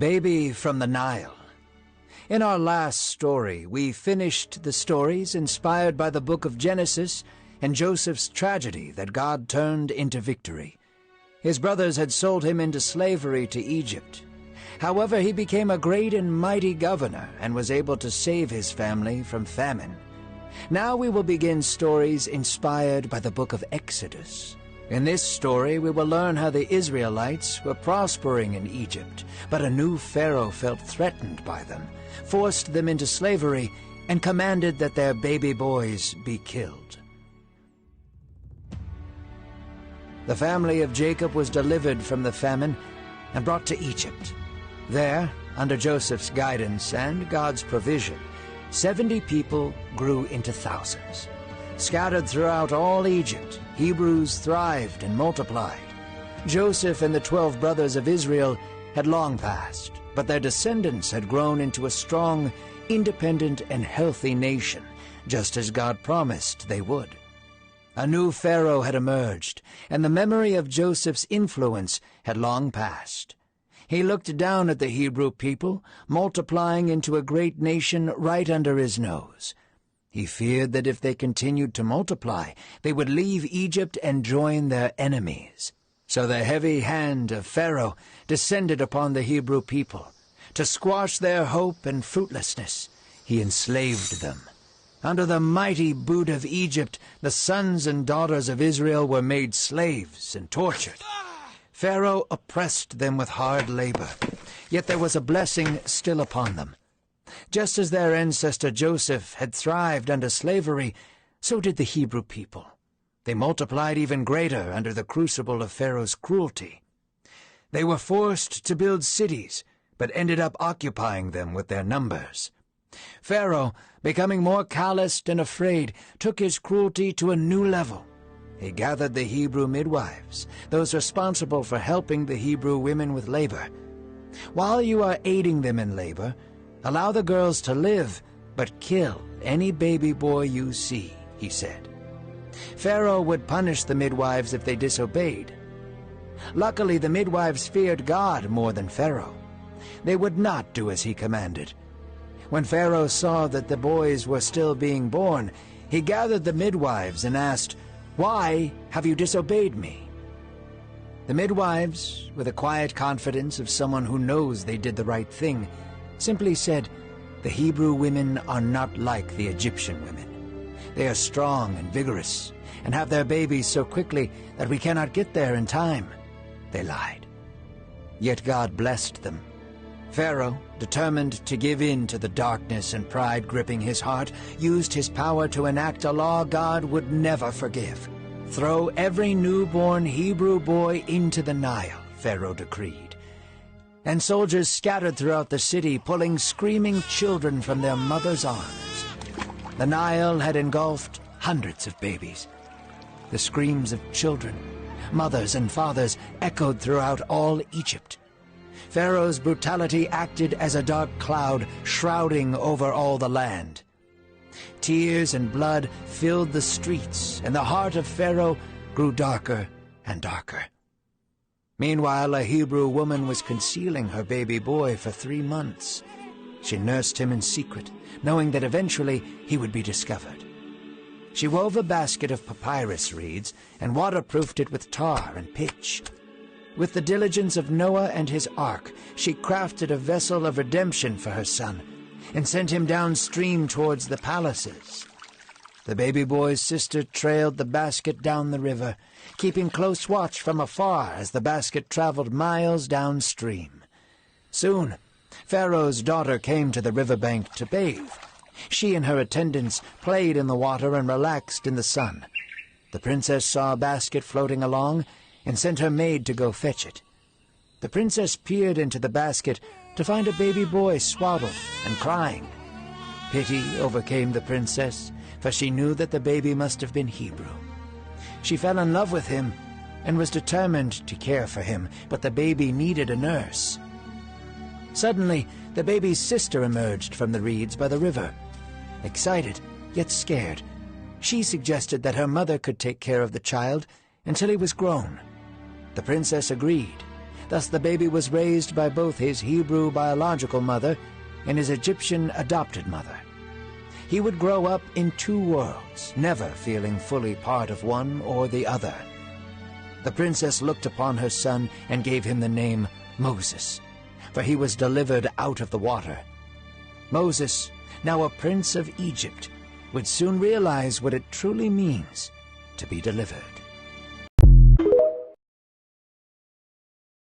Baby from the Nile. In our last story, we finished the stories inspired by the book of Genesis and Joseph's tragedy that God turned into victory. His brothers had sold him into slavery to Egypt. However, he became a great and mighty governor and was able to save his family from famine. Now we will begin stories inspired by the book of Exodus. In this story, we will learn how the Israelites were prospering in Egypt, but a new Pharaoh felt threatened by them, forced them into slavery, and commanded that their baby boys be killed. The family of Jacob was delivered from the famine and brought to Egypt. There, under Joseph's guidance and God's provision, 70 people grew into thousands. Scattered throughout all Egypt, Hebrews thrived and multiplied. Joseph and the 12 brothers of Israel had long passed, but their descendants had grown into a strong, independent, and healthy nation, just as God promised they would. A new Pharaoh had emerged, and the memory of Joseph's influence had long passed. He looked down at the Hebrew people, multiplying into a great nation right under his nose. He feared that if they continued to multiply, they would leave Egypt and join their enemies. So the heavy hand of Pharaoh descended upon the Hebrew people. To squash their hope and fruitlessness, he enslaved them. Under the mighty boot of Egypt, the sons and daughters of Israel were made slaves and tortured. Pharaoh oppressed them with hard labor, yet there was a blessing still upon them. Just as their ancestor Joseph had thrived under slavery, so did the Hebrew people. They multiplied even greater under the crucible of Pharaoh's cruelty. They were forced to build cities, but ended up occupying them with their numbers. Pharaoh, becoming more calloused and afraid, took his cruelty to a new level. He gathered the Hebrew midwives, those responsible for helping the Hebrew women with labor. While you are aiding them in labor, allow the girls to live, but kill any baby boy you see, he said. Pharaoh would punish the midwives if they disobeyed. Luckily, the midwives feared God more than Pharaoh. They would not do as he commanded. When Pharaoh saw that the boys were still being born, he gathered the midwives and asked, "Why have you disobeyed me?" The midwives, with the quiet confidence of someone who knows they did the right thing, simply said, "The Hebrew women are not like the Egyptian women. They are strong and vigorous, and have their babies so quickly that we cannot get there in time." They lied. Yet God blessed them. Pharaoh, determined to give in to the darkness and pride gripping his heart, used his power to enact a law God would never forgive. "Throw every newborn Hebrew boy into the Nile," Pharaoh decreed. And soldiers scattered throughout the city, pulling screaming children from their mothers' arms. The Nile had engulfed hundreds of babies. The screams of children, mothers and fathers, echoed throughout all Egypt. Pharaoh's brutality acted as a dark cloud shrouding over all the land. Tears and blood filled the streets, and the heart of Pharaoh grew darker and darker. Meanwhile, a Hebrew woman was concealing her baby boy for 3 months. She nursed him in secret, knowing that eventually he would be discovered. She wove a basket of papyrus reeds and waterproofed it with tar and pitch. With the diligence of Noah and his ark, she crafted a vessel of redemption for her son and sent him downstream towards the palaces. The baby boy's sister trailed the basket down the river, keeping close watch from afar as the basket traveled miles downstream. Soon, Pharaoh's daughter came to the riverbank to bathe. She and her attendants played in the water and relaxed in the sun. The princess saw a basket floating along and sent her maid to go fetch it. The princess peered into the basket to find a baby boy swaddled and crying. Pity overcame the princess, for she knew that the baby must have been Hebrew. She fell in love with him and was determined to care for him, but the baby needed a nurse. Suddenly, the baby's sister emerged from the reeds by the river. Excited, yet scared, she suggested that her mother could take care of the child until he was grown. The princess agreed. Thus the baby was raised by both his Hebrew biological mother and his Egyptian adopted mother. He would grow up in two worlds, never feeling fully part of one or the other. The princess looked upon her son and gave him the name Moses, for he was delivered out of the water. Moses, now a prince of Egypt, would soon realize what it truly means to be delivered.